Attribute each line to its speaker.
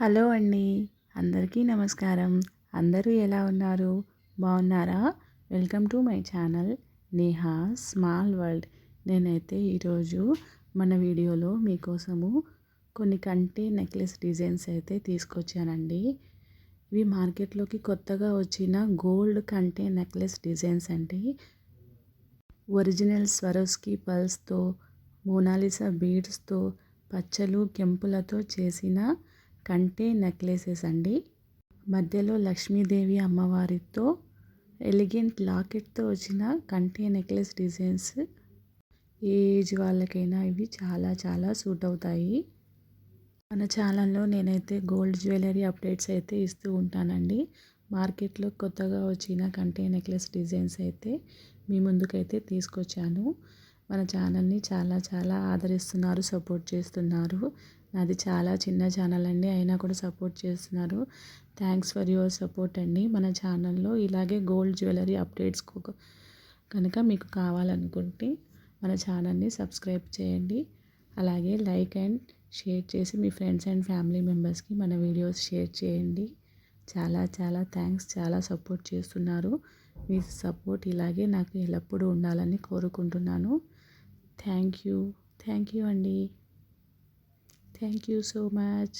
Speaker 1: Hello అండి. అందరికీ నమస్కారం. అందరూ ఎలా ఉన్నారు? బాగున్నారా? Welcome to my channel Neha small world. నేనైతే ఈరోజు మన వీడియోలో మీకోసము కొన్ని కంటి నెక్లెస్ డిజైన్స్ అయితే తీసుకొచ్చానండి. ఇవి మార్కెట్లోకి కొత్తగా వచ్చిన గోల్డ్ కంటి నెక్లెస్ డిజైన్స్ అండి. ఒరిజినల్ స్వరోస్కి పల్స్తో, మోనాలిసా బీడ్స్తో, పచ్చలు కెంపులతో చేసిన కంటే నెక్లెసెస్ అండి. మధ్యలో లక్ష్మీదేవి అమ్మవారితో ఎలిగెంట్ లాకెట్తో వచ్చిన కంటే నెక్లెస్ డిజైన్స్. ఏ ఏజ్ వాళ్ళకైనా ఇవి చాలా చాలా సూట్ అవుతాయి. మన ఛానల్లో నేనైతే గోల్డ్ జ్యువెలరీ అప్డేట్స్ అయితే ఇస్తూ ఉంటానండి. మార్కెట్లో కొత్తగా వచ్చిన కంటే నెక్లెస్ డిజైన్స్ అయితే మీ ముందుకైతే తీసుకొచ్చాను. మన ఛానల్ని చాలా చాలా ఆదరిస్తున్నారు, సపోర్ట్ చేస్తున్నారు. నాది చాలా చిన్న ఛానల్ అండి, అయినా కూడా సపోర్ట్ చేస్తున్నారు. థ్యాంక్స్ ఫర్ యువర్ సపోర్ట్ అండి. మన ఛానల్లో ఇలాగే గోల్డ్ జ్యువెలరీ అప్డేట్స్ కనుక మీకు కావాలనుకుంటే మన ఛానల్ని సబ్స్క్రైబ్ చేయండి. అలాగే లైక్ అండ్ షేర్ చేసి మీ ఫ్రెండ్స్ అండ్ ఫ్యామిలీ మెంబర్స్కి మన వీడియోస్ షేర్ చేయండి. చాలా చాలా థ్యాంక్స్. చాలా సపోర్ట్ చేస్తున్నారు. మీ సపోర్ట్ ఇలాగే నాకు ఎల్లప్పుడూ ఉండాలని కోరుకుంటున్నాను. థ్యాంక్ యూ అండి. Thank you so much.